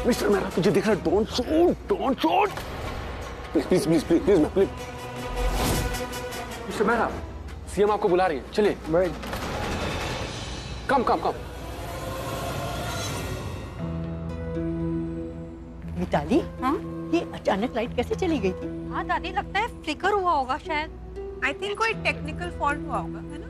Mister Mehra तुझे दिख रहा है, don't shoot please mister Mehra, CM आपको बुला रही है, चलिए। कम मिताली, हाँ ये अचानक लाइट कैसे चली गई थी? हाँ दादी, लगता है फ्लिकर हुआ होगा शायद। आई थिंक कोई टेक्निकल फॉल्ट हुआ होगा, है ना?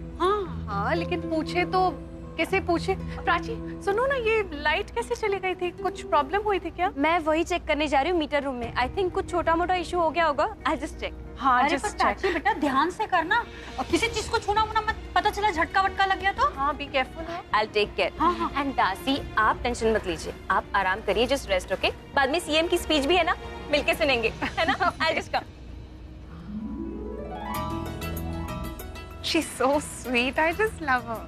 हाँ लेकिन पूछे तो कैसे पूछे? प्राची सुनो ना, ये लाइट कैसे चली गई थी? कुछ प्रॉब्लम हुई थी क्या? मैं वही चेक करने जा रही हूँ मीटर रूम में। आई थिंक कुछ छोटा मोटा इशू हो गया होगा। I just check. हाँ अरे जस्ट पर चाची बेटा ध्यान से करना, और किसी चीज को छूना वूना मत, पता चला झटका वटका लग गया तो। हाँ be careful. I'll take care। हाँ। एंड दासी आप टेंशन मत लीजिए, आप आराम करिए, जस्ट रेस्ट। ओके, बाद में सीएम की स्पीच भी है ना, मिलके सुनेंगे, है ना? I'll just come। She's so sweet, I just love her।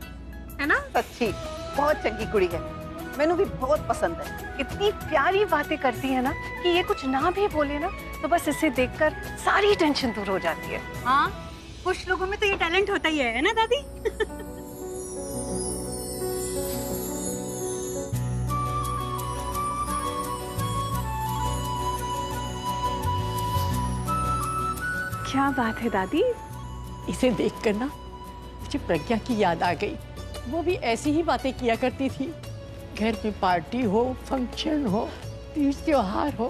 है ना? सच्ची बहुत चंगी कुड़ी है, मैंने भी बहुत पसंद है। इतनी प्यारी बातें करती है ना कि ये कुछ ना भी बोले ना तो बस इसे देखकर सारी टेंशन दूर हो जाती है। हाँ, कुछ लोगों में तो ये टैलेंट होता ही है ना दादी? क्या बात है दादी? इसे देखकर ना मुझे प्रज्ञा की याद आ गई। वो भी ऐसी ही बातें किया करती थी। घर में पार्टी हो, फंक्शन हो, तीज त्योहार हो,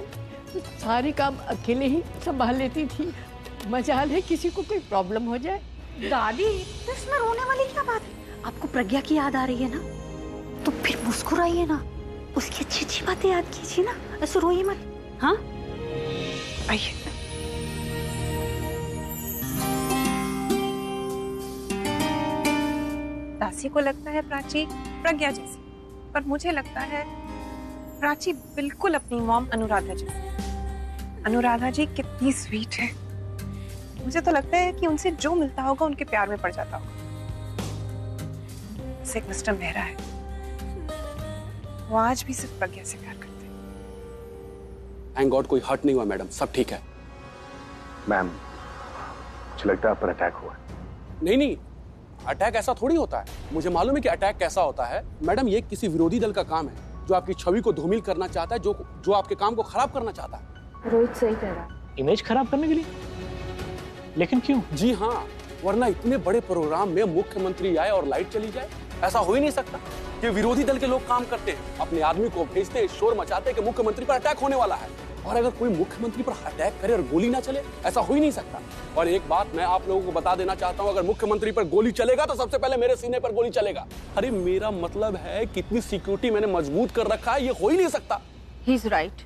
तो सारे काम अकेले ही संभाल लेती थी। मजाल है किसी को कोई प्रॉब्लम हो जाए। दादी तो इसमें रोने वाली क्या बात है? आपको प्रज्ञा की याद आ रही है ना, तो फिर मुस्कुराइए ना, उसकी अच्छी अच्छी बातें याद कीजिए ना, ऐसे रोइए मत। हाँ आइए। दासी को लगता है प्राची प्रज्ञा जैसी, पर मुझे लगता है प्राची बिल्कुल अपनी मॉम अनुराधा जैसी। अनुराधा जी कितनी स्वीट है, मुझे तो लगता है कि उनसे जो मिलता होगा उनके प्यार में पड़ जाता होगा। जैसे एक मिस्टर मेहरा है, वो आज भी सिर्फ प्रज्ञा से प्यार करते हैं। थैंक गॉड कोई हर्ट नहीं हुआ मैडम, सब ठीक है। मैम मुझे लगता है आप पर अटैक हुआ है। नहीं, अटैक ऐसा थोड़ी होता है। मुझे मालूम है कि अटैक कैसा होता है मैडम। ये किसी विरोधी दल का काम है जो आपकी छवि को धूमिल करना चाहता है, जो आपके काम को खराब करना चाहता है। रोहित सही कह रहा है। इमेज खराब करने के लिए? लेकिन क्यों? जी हाँ, वरना इतने बड़े प्रोग्राम में मुख्यमंत्री आए और लाइट चली जाए, ऐसा हो ही नहीं सकता। कि विरोधी दल के लोग काम करते हैं, अपने आदमी को भेजते हैं, शोर मचाते हैं कि मुख्यमंत्री पर अटैक होने वाला है, और अगर कोई मुख्यमंत्री पर अटैक करे और गोली ना चले, ऐसा हो ही नहीं सकता। और एक बात मैं आप लोगों को बता देना चाहता हूँ, अगर मुख्यमंत्री पर गोली चलेगा तो सबसे पहले मेरे सीने पर गोली चलेगा। अरे मेरा मतलब है कितनी सिक्योरिटी मैंने मजबूत कर रखा है, ये हो ही नहीं सकता। He is right.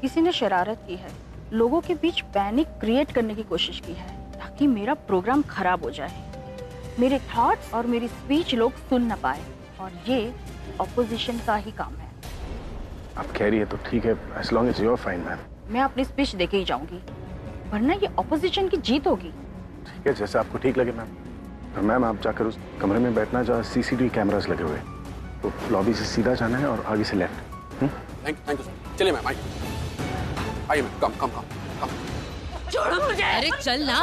किसी ने शरारत की है, लोगों के बीच पैनिक क्रिएट करने की कोशिश की है ताकि मेरा प्रोग्राम खराब हो जाए, मेरे थॉट्स और मेरी स्पीच लोग सुन न पाए, और ये ऑपोजिशन का ही काम है। आप कह रही है तो ठीक है, as long as you're fine ma'am. मैं अपनी स्पीच देके ही जाऊंगी, वरना ये ऑपोजिशन की जीत होगी। ठीक है, जैसे आपको ठीक लगे मैम। और मैम आप जाकर उस कमरे में बैठना जहाँ सीसीटीवी कैमरास लगे हुए, तो लॉबी से सीधा जाना है और आगे से लेफ्ट। Thank you sir. चलिए मैम, आइए मैम, कम। छोड़ो मुझे। अरे चल ना,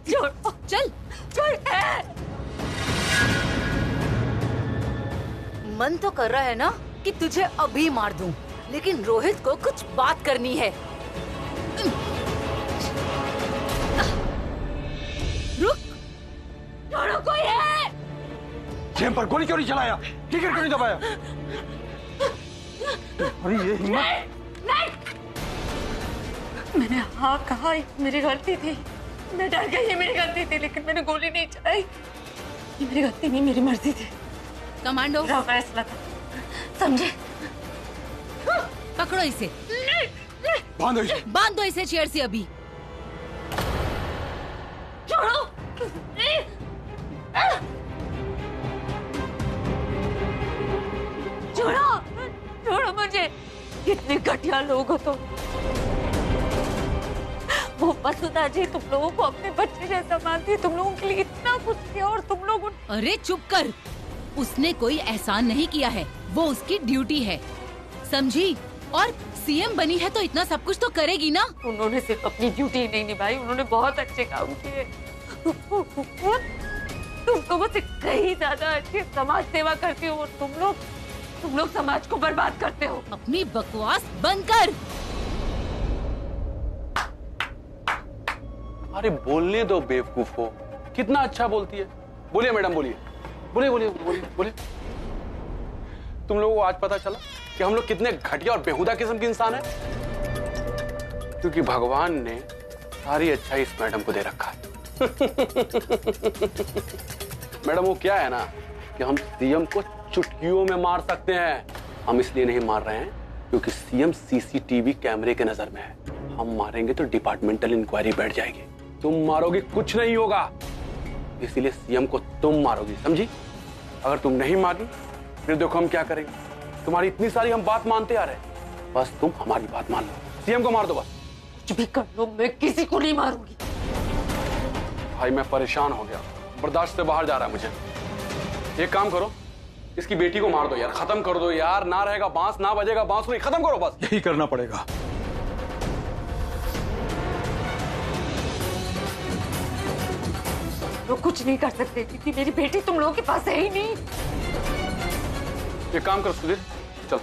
छोड़ो, चल। मन तो कर रहा है ना कि तुझे अभी मार दूं, लेकिन रोहित को कुछ बात करनी है। रुक, छोड़ो, कोई है। जेम पर गोली क्यों नहीं चलाया? टिकट क्यों नहीं दबाया? अरे ये हिम्मत! नहीं, मैंने हाँ कहा, मेरी गलती थी, मैं डर गई, ये मेरी गलती थी, लेकिन मैंने गोली नहीं चलाई। ये मेरी गलती नहीं, मेरी मर्जी थी। कमांडो मेरा फैसला था, समझे? पकड़ो इसे, बांधो इसे। बांध दो इसे चेयर से अभी। छोड़ो, छोड़ो मुझे। कितने घटिया लोग हो तुम। वो वसुधा जी तुम लोगों को अपने बच्चे जैसा मानती है, तुम लोगों के लिए इतना कुछ किया, और तुम लोग अरे चुप कर, उसने कोई एहसान नहीं किया है, वो उसकी ड्यूटी है, समझी? और सीएम बनी है तो इतना सब कुछ तो करेगी ना। उन्होंने सिर्फ अपनी ड्यूटी नहीं निभाई, उन्होंने बहुत अच्छे काम किए। तुम तो मुझसे कहीं ज्यादा अच्छी समाज सेवा करती हो, और तुम लोग तुम लोग समाज को बर्बाद करते हो। अपनी बकवास बंद कर। अरे बोलने दो बेवकूफो, कितना अच्छा बोलती है। बोलिए मैडम, बोलिए बोलिए बोलिए बोलिए बोलिए। तुम लोगों को आज पता चला कि हम लोग कितने घटिया और बेहुदा किस्म के इंसान हैं, क्योंकि भगवान ने सारी अच्छाई इस मैडम को दे रखा है। मैडम वो क्या है ना कि हम सीएम को चुटकियों में मार सकते हैं। हम इसलिए नहीं मार रहे हैं क्योंकि सीएम सीसीटीवी कैमरे के नजर में है। हम मारेंगे तो डिपार्टमेंटल इंक्वायरी बैठ जाएगी। तुम मारोगे कुछ नहीं होगा, इसीलिए सीएम को तुम मारोगी, समझी? अगर तुम नहीं मारी फिर देखो हम क्या करेंगे। तुम्हारी इतनी सारी हम बात मानते आ रहे, बस तुम हमारी बात मान लो। सीएम को मार दो बस। कुछ भी कर लो, मैं किसी को नहीं मारूंगी। भाई मैं परेशान हो गया, बर्दाश्त से बाहर जा रहा है मुझे। एक काम करो, इसकी बेटी को मार दो यार, खत्म कर दो यार। ना रहेगा बांस, ना बजेगा बांसुरी, खत्म करो बस। यही करना पड़ेगा। वो कुछ नहीं कर सकते क्योंकि मेरी बेटी तुम लोगों के पास है ही नहीं। एक काम करो सुधीर, चल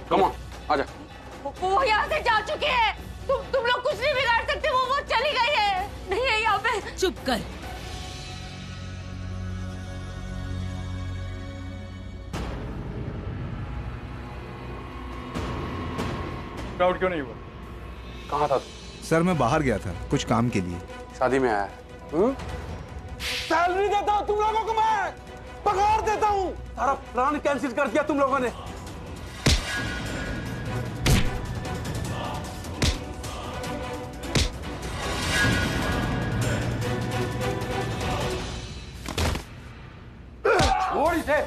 कम ऑन आजा। वो यहाँ से जा चुके हैं। तुम लोग कुछ नहीं बिगाड़ सकते। वो चली गई है, नहीं है यहाँ पे। चुप कर। डाउट क्यों नहीं हुआ? कहाँ था? सर मैं बाहर गया था कुछ काम के लिए। शादी में आया है। सैलरी देता हूँ तुम लोगों को, मैं पगार देता हूँ। सारा प्लान कैंसिल कर दिया तुम लोगों ने। छोड़ इसे,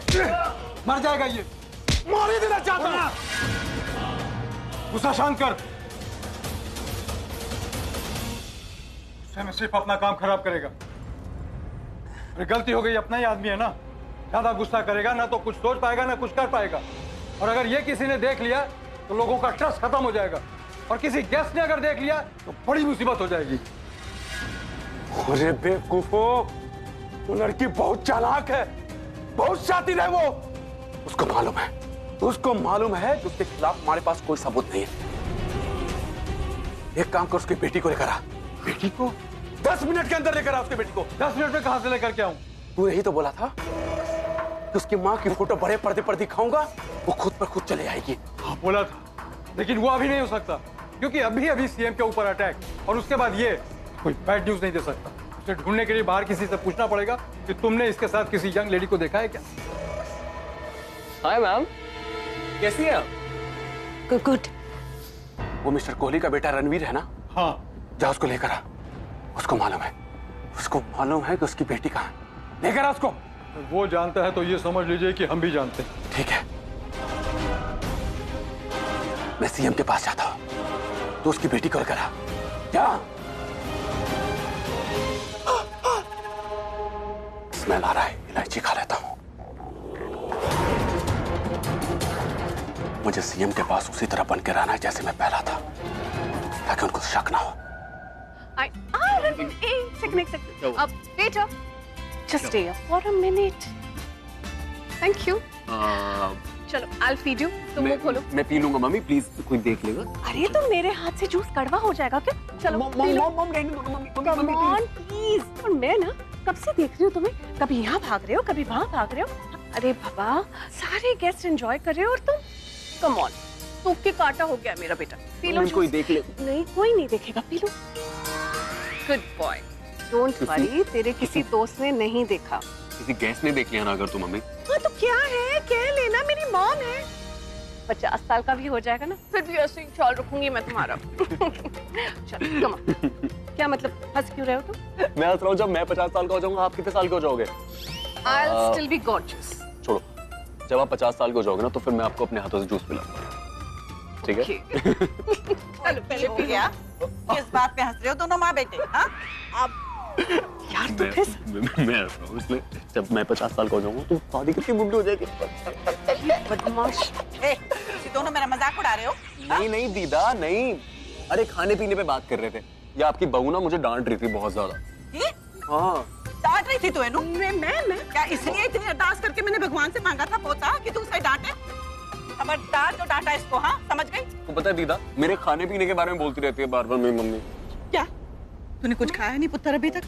मर जाएगा ये। मार ही देना चाहता हूँ। गुस्सा शांत कर। गुस्से में सिर्फ अपना काम खराब करेगा। अरे गलती हो गई, अपना ही आदमी है ना। ज्यादा गुस्सा करेगा ना तो कुछ सोच पाएगा ना कुछ कर पाएगा। और अगर ये किसी ने देख लिया तो लोगों का ट्रस्ट खत्म हो जाएगा, और किसी गेस्ट ने अगर देख लिया तो बड़ी मुसीबत हो जाएगी। अरे बेवकूफो, वो लड़की बहुत चालाक है, बहुत शातिर है वो। उसको मालूम है कि उसके खिलाफ हमारे पास कोई सबूत नहीं है। एक काम कर, उसकी बेटी को लेकर आ। बेटी को 10 मिनट के अंदर लेकर आ। उसकी बेटी को 10 मिनट में कहां से लेकर के आऊं? तू यही तो बोला था कि उसकी माँ की फोटो बड़े पर्दे पर दिखाऊंगा, वो खुद पर खुद चले आएगी। हाँ बोला था, लेकिन वो अभी नहीं हो सकता क्योंकि अभी सीएम के ऊपर अटैक, और उसके बाद ये कोई बैड न्यूज नहीं दे सकता। उसे ढूंढने के लिए बाहर किसी से पूछना पड़ेगा कि तुमने इसके साथ किसी यंग लेडी को देखा है क्या? हाय मैम, कैसी है आप? गुड। वो मिस्टर कोहली का बेटा रणवीर है ना? हाँ। जा उसको लेकर आ। उसको मालूम है कि उसकी बेटी कहाँ है। लेकर आ उसको। वो जानता है तो ये समझ लीजिए कि हम भी जानते हैं। ठीक है, मैं सीएम के पास जाता हूँ, तो उसकी बेटी को लेकर आ। क्या स्मेल आ रहा है, इलायची खा लेता हूँ। मुझे सीएम के पास उसी तरह बन के रहना है जैसे मैं पहला था, ताकि उनको शक ना हो। Waiter, just stay here for a minute. Thank you. चलो, I'll feed you. तुम वो खोलो। मैं पी लूंगा मम्मी, प्लीज कोई देख लेगा। अरे तो मेरे हाथ से जूस कड़वा हो जाएगा क्या? चलो मम्मी प्लीज। और मैं ना कब से देख रही हूँ तुम्हें, कभी यहाँ भाग रहे हो कभी वहाँ भाग रहे हो। अरे बाबा, सारे गेस्ट एंजॉय कर रहे हो और तुम कम ऑन। सूख के काटा हो गया मेरा बेटा। P low. कोई देख ले। नहीं, कोई नहीं देखेगा, P low. Good boy, don't worry, तेरे किसी दोस्त ने नहीं देखा। किसी गेस्ट ने देख लिया ना अगर, तो मम्मी। हाँ तो क्या है, कह लेना मेरी मॉम है। 50 साल का भी हो जाएगा ना, फिर भी ऐसे ही ख्याल रखूंगी मैं तुम्हारा। चलो कम ऑन। क्या मतलब हंस क्यों रहे हो तुम? मैं हंस रहा हूँ, जब मैं 50 साल का हो जाऊंगा आप कितने साल के हो जाओगे? I'll still be gorgeous. छोड़ो, जब आप 50 साल के हो जाओगे ना तो फिर मैं आपको अपने हाथों से जूस पिलाऊंगा, ठीक है? चलो पहले पी लिया। किस बात पे हंस रहे हो दोनों माँ बेटे? हाँ? अब यार तो फिर मैं हंस रहा हूँ इसलिए, जब मैं 50 साल का हो जाऊंगा तो शादी कितनी बुढ़ी हो जाएगी। बदमाश। तुम दोनों मेरा मजाक उड़ा रहे हो? नहीं दीदा, नहीं। अरे खाने पीने पे बात कर रहे थे। ये आपकी बहू ना मुझे डांट रही थी बहुत ज्यादा। हाँ, डांट रही थी तू? मैं क्या इसलिए इतनी अरदास करके मैंने भगवान से मांगा था पोता कि तू उसे डांटे? खबरदार जो डांटा इसको, हाँ समझ गई? तो पता है दीदा, मेरे खाने पीने के बारे में बोलती रहती है बार बार मेरी मम्मी। क्या तूने कुछ खाया नहीं पुत्र अभी तक?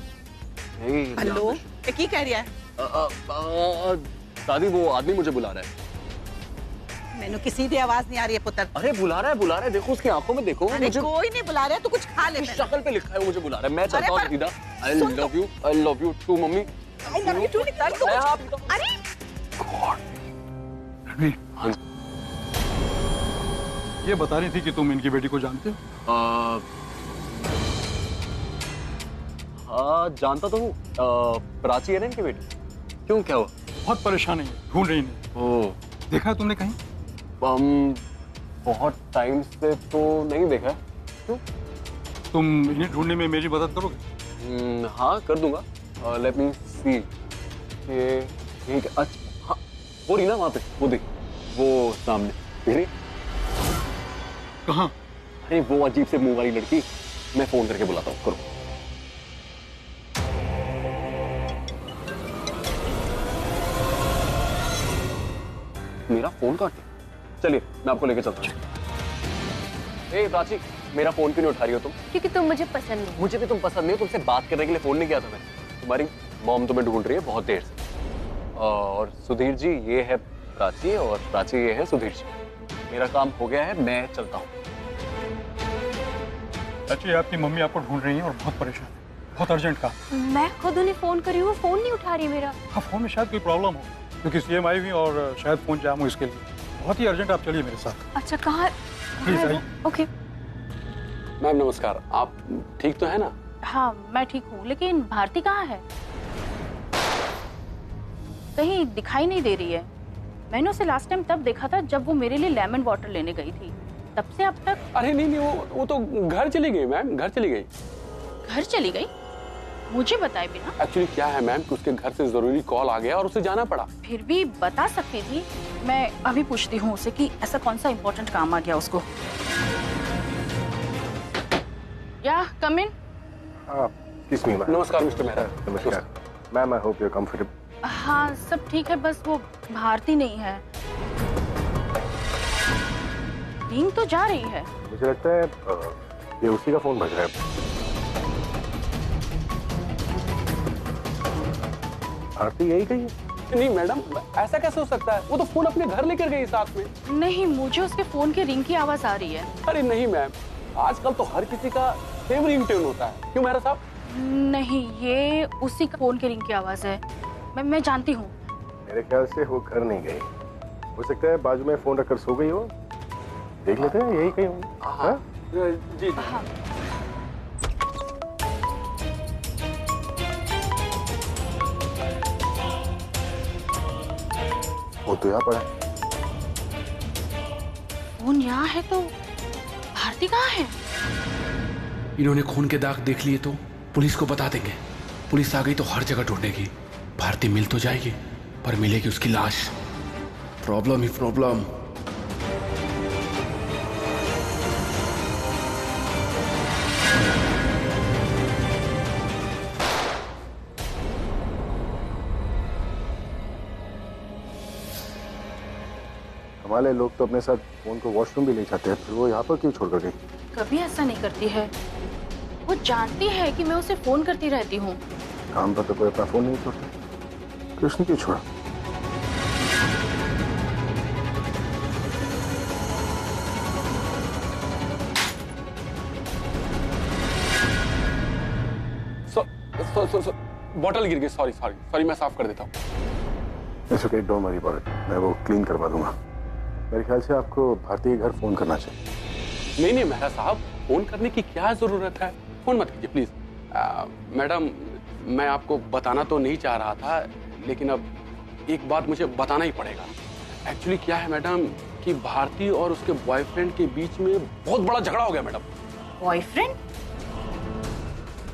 हेलो, ये की कह रहा है? दादी वो आदमी मुझे बुला रहा है। मैंने किसी की आवाज नहीं आ रही है पुत्र। अरे बुला रहा है, देखो उसकी आंखों में देखो। अरे मुझे कोई नहीं बुला रहा है, तू कुछ खा ले। शक्ल पे लिखा है वो मुझे बुला रहा है। मैं चलता हूँ दीदा। I love you too mummy. I love you too निकल तू। अरे ये बता रही थी कि तुम इनकी बेटी को जानते हो? हाँ जानता तो हूँ। प्राची है ना इनकी बेटी। क्यों, क्या हुआ? बहुत परेशान है, ढूंढ रही नहीं। ओह, देखा है तुमने कहीं? बहुत टाइम से तो नहीं देखा। क्यों? तुम इन्हें ढूंढने में मेरी मदद करोगे? हाँ कर दूंगा। लेट मी सी। ये ठीक है। अच्छा हाँ, वो रही ना वहाँ पे, वो देख, वो सामने दिख रही? कहाँ? अरे वो अजीब से मुंह वाली लड़की। मैं फोन करके बुलाता हूँ, करो। मेरा फोन काटे। चलिए मैं आपको लेके चलता हूँ। ए प्राची, मेरा फोन क्यों नहीं उठा रही हो तुम? क्योंकि तुम मुझे पसंद नहीं। मुझे भी तुम पसंद नहीं हो, तुमसे बात करने के लिए फोन नहीं किया था मैंने। तुम्हारी मॉम तुम्हें ढूंढ रही है बहुत देर से। और सुधीर जी ये है प्राची, और प्राची ये है सुधीर जी। मेरा काम हो गया है, मैं चलता हूँ। चाची आपकी मम्मी आपको ढूंढ रही है और बहुत परेशान है, बहुत अर्जेंट काम। मैं खुद उन्हें फोन करी हूँ, फोन नहीं उठा रही मेरा। हाँ फोन में शायद कोई प्रॉब्लम हो, क्योंकि सीएम आई हुई और शायद फोन जाम हो, इसके लिए बहुत ही अर्जेंट। आप चलिए मेरे साथ। अच्छा कहाँ? प्लीज आइए। ओके। मैम नमस्कार, आप ठीक तो है ना? हाँ मैं ठीक हूँ, लेकिन भारती कहाँ है? कहीं दिखाई नहीं दे रही है। मैंने उसे लास्ट टाइम तब देखा था जब वो मेरे लिए लेमन वाटर लेने गई थी, तब से अब तक। अरे नहीं, वो तो घर चली गई मैम, घर चली गई। घर चली गई? मुझे बताए बिना? एक्चुअली क्या है मैम कि उसके घर से जरूरी कॉल आ गया और उसे जाना पड़ा। फिर भी बता सकती थी। मैं अभी पूछती हूँ उसे कि ऐसा कौन सा इम्पोर्टेंट काम आ गया उसको। या कम इन। नमस्कार मिस्टर मेहरा। नमस्कार ma'am, I hope you are comfortable. हाँ सब ठीक है, बस वो भारती नहीं है। नींद तो जा रही है। मुझे लगता है ये उसी का फोन बज रहा है। भारती यही कही है? नहीं मैडम, ऐसा कैसे हो सकता है? वो तो फोन अपने घर लेकर गई साथ में। नहीं, मुझे उसके फोन के रिंग की आवाज आ रही है। अरे नहीं मैम, आजकल तो हर किसी का सेम रिंगटोन होता है। क्यों मेहरा साहब? नहीं, ये उसी का फोन के रिंग की आवाज है। मैं जानती हूँ। मेरे ख्याल से वो घर नहीं गई, हो सकता है बाजू में फोन रखकर सो गई हो। देख लेते हैं, यही कहीं होंगी। हाँ जी। हाँ। वो तो यहाँ पड़ा है। फोन यहाँ है तो भारती कहाँ है? इन्होंने खून के दाग देख लिए तो पुलिस को बता देंगे। पुलिस आ गई तो हर जगह ढूंढेगी। भारती मिल तो जाएगी, पर मिलेगी उसकी लाश। प्रॉब्लम ही प्रॉब्लम। हमारे लोग तो अपने साथ फोन को वॉशरूम भी ले जाते हैं, फिर वो यहाँ पर क्यों छोड़कर गई? कभी ऐसा नहीं करती है। वो जानती है कि मैं उसे फोन करती रहती हूँ। काम पर तो कोई अपना फोन नहीं छोड़ता, कृष्ण क्यों छोड़ा? बॉटल गिर गई। सॉरी, मैं साफ कर देता हूँ। It's okay, don't worry about it, मैं वो क्लीन करवा दूंगा। मेरे ख्याल से आपको भारती के घर फोन करना चाहिए। नहीं मेहरा साहब, फोन करने की क्या जरूरत है? फोन मत कीजिए प्लीज। मैडम, मैं आपको बताना तो नहीं चाह रहा था, लेकिन अब एक बात मुझे बताना ही पड़ेगा। एक्चुअली क्या है मैडम कि भारती और उसके बॉयफ्रेंड के बीच में बहुत बड़ा झगड़ा हो गया मैडम। बॉयफ्रेंड?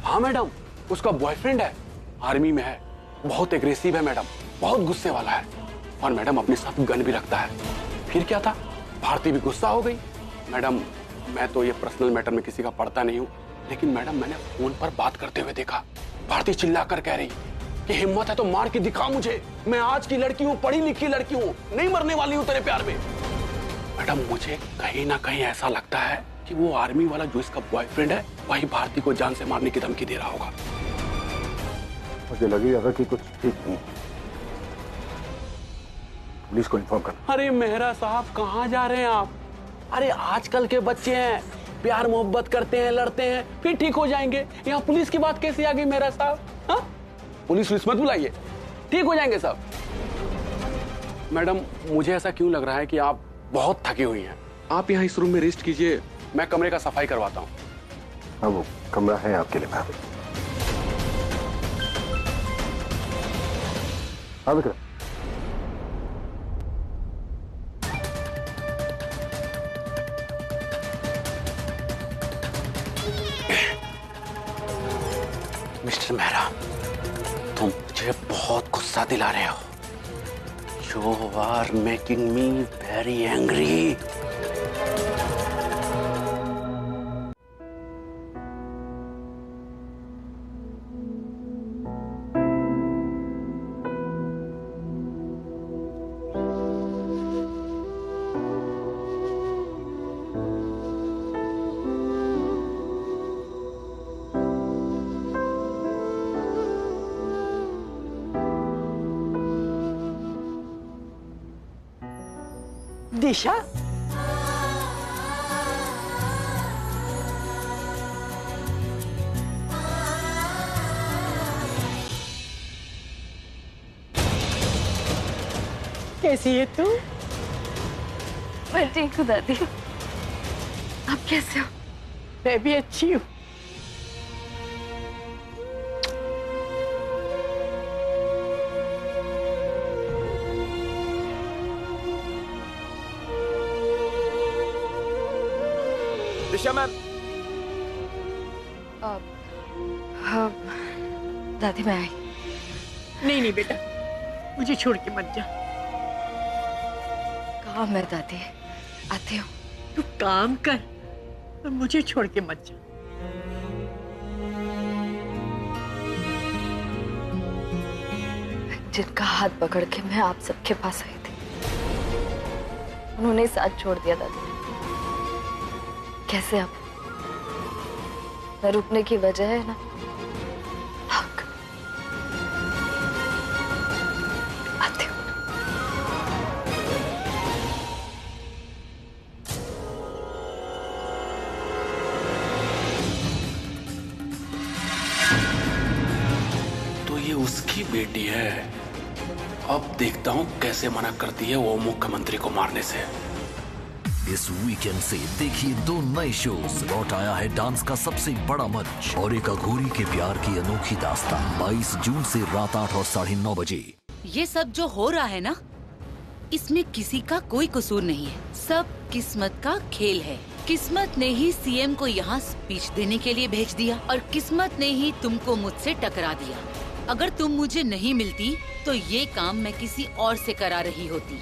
हाँ मैडम, उसका बॉयफ्रेंड है, आर्मी में है, बहुत एग्रेसिव है मैडम, बहुत गुस्से वाला है, और मैडम अपने साथ गन भी रखता है। फिर क्या था, भारती भी गुस्सा हो गई। मैडम, मैं तो ये पर्सनल मैटर में किसी का पढ़ता नहीं हूँ, लेकिन मैडम मैंने फोन पर बात करते हुए देखा, भारती चिल्लाकर कह रही कि हिम्मत है तो मार के दिखा मुझे, मैं आज की लड़की हूँ, पढ़ी लिखी लड़की हूँ, नहीं मरने वाली हूँ तेरे प्यार में। मैडम मुझे कहीं ना कहीं ऐसा लगता है कि वो आर्मी वाला जो इसका बॉयफ्रेंड है वही भारती को जान से मारने की धमकी दे रहा होगा। मुझे लग रहा था कि कुछ ठीक नहीं। पुलिस को इन्फॉर्म करना। अरे मेहरा साहब कहाँ जा रहे हैं आप? अरे आजकल के बच्चे हैं, प्यार मोहब्बत करते हैं, लड़ते हैं, फिर ठीक हो जाएंगे। यहाँ पुलिस की बात कैसे आ गई मेहरा साहब? हाँ, पुलिस मत बुलाइए, ठीक हो जाएंगे सब। मैडम मुझे ऐसा क्यों लग रहा है कि आप बहुत थकी हुई हैं। आप यहाँ इस रूम में रेस्ट कीजिए, मैं कमरे का सफाई करवाता हूँ। हाँ वो कमरा है आपके लिए मैम। हाँ विक्रम। मिस्टर मेहरा, तुम मुझे बहुत गुस्सा दिला रहे हो। You are making me very angry. दिशा, कैसी है तू? मैं ठीक हूँ दादी, आप कैसे हो? मैं भी अच्छी हूँ। दिशा मैम। हाँ दादी मैं आई। नहीं नहीं बेटा, मुझे छोड़ के मत जा। काम है दादी, आती हूँ। तू काम कर और मुझे छोड़ के मत जा। जिनका हाथ पकड़ के मैं आप सबके पास आई थी, उन्होंने साथ छोड़ दिया दादी। कैसे अब? मैं रुकने की वजह है ना हक। आती हूँ। तो ये उसकी बेटी है। अब देखता हूँ कैसे मना करती है वो मुख्यमंत्री को मारने से। इस वीकेंड से देखिए 2 नए शोज। लौट आया है डांस का सबसे बड़ा मंच और एक अघोरी के प्यार की अनोखी दास्तान। 22 जून से रात 8 और 9:30 बजे। ये सब जो हो रहा है ना, इसमें किसी का कोई कसूर नहीं है। सब किस्मत का खेल है। किस्मत ने ही सीएम को यहाँ स्पीच देने के लिए भेज दिया और किस्मत ने ही तुमको मुझसे टकरा दिया। अगर तुम मुझे नहीं मिलती तो ये काम मैं किसी और से करा रही होती,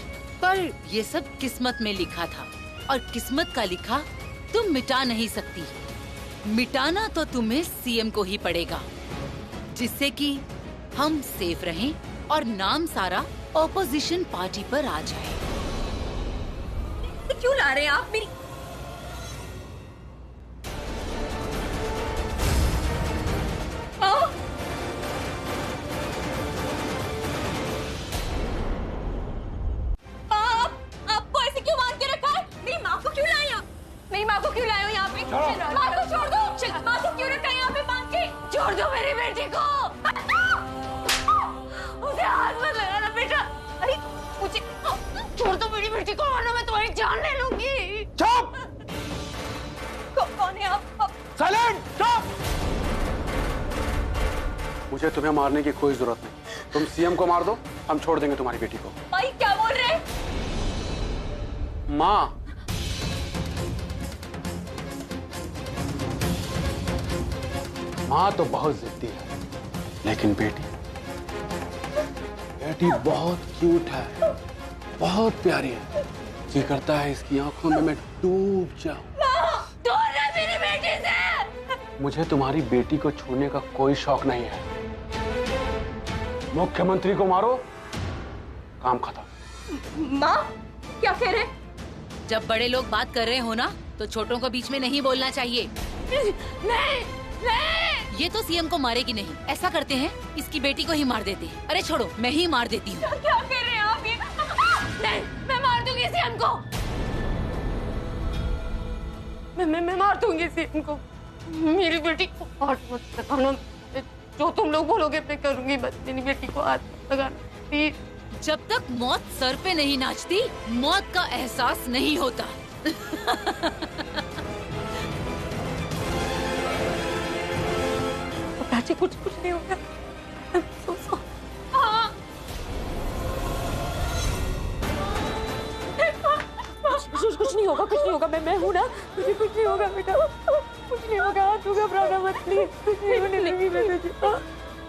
पर ये सब किस्मत में लिखा था और किस्मत का लिखा तुम मिटा नहीं सकती। मिटाना तो तुम्हें सीएम को ही पड़ेगा, जिससे कि हम सेफ रहें और नाम सारा ऑपोजिशन पार्टी पर आ जाए। क्यों ला रहे हैं आप मेरी? मेरी माँ को क्यों लाए हो यहाँ पे? माँ को छोड़ दो। माँ को क्यों रखा है यहाँ पे बांध के? छोड़ दो मेरी बेटी को। उसे हाथ मत लगाना बेटा। अरे मुझे छोड़ दो मेरी बेटी को, वरना मैं तुम्हारी जान ले लूंगी। चुप! कौन है आप? साइलेंट! चुप! मुझे तुम्हें मारने की कोई जरूरत नहीं। तुम सीएम को मार दो, हम छोड़ देंगे तुम्हारी बेटी को। भाई क्या बोल रहे हैं? माँ, माँ तो बहुत जिद्दी है, लेकिन बेटी बहुत क्यूट है, बहुत प्यारी है। जी करता है इसकी आंखों में मैं डूब जाऊं। मेरी बेटी से। मुझे तुम्हारी बेटी को छूने का कोई शौक नहीं है। मुख्यमंत्री को मारो, काम खत्म। माँ क्या कह रहे? जब बड़े लोग बात कर रहे हो ना तो छोटों को बीच में नहीं बोलना चाहिए। नहीं। ये तो सीएम को मारेगी नहीं, ऐसा करते हैं इसकी बेटी को ही मार देते हैं। अरे छोड़ो, मैं ही मार देती हूँ। क्या कर रहे हैं आप ये? नहीं, मैं मार दूंगी सीएम को। मैं मार दूंगी सीएम को। मेरी बेटी को हाथ मत लगाना। जो तुम लोग बोलोगे मैं करूंगी, बस मेरी बेटी को हाथ मत लगाना प्लीज। जब तक मौत सर पे नहीं नाचती, मौत का एहसास नहीं होता। प्राची, कुछ नहीं होगा। कुछ नहीं होगा। मैं हूँ ना, मुझे कुछ नहीं होगा बेटा, कुछ नहीं होगा। तू घबराना मत प्लीज, कुछ नहीं होने लगी मैं तुझे।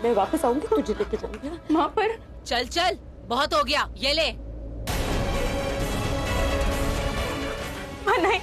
मैं वापस आऊंगी, तुझे लेके जाऊंगी वहाँ पर। चल, बहुत हो गया, ये ले। नहीं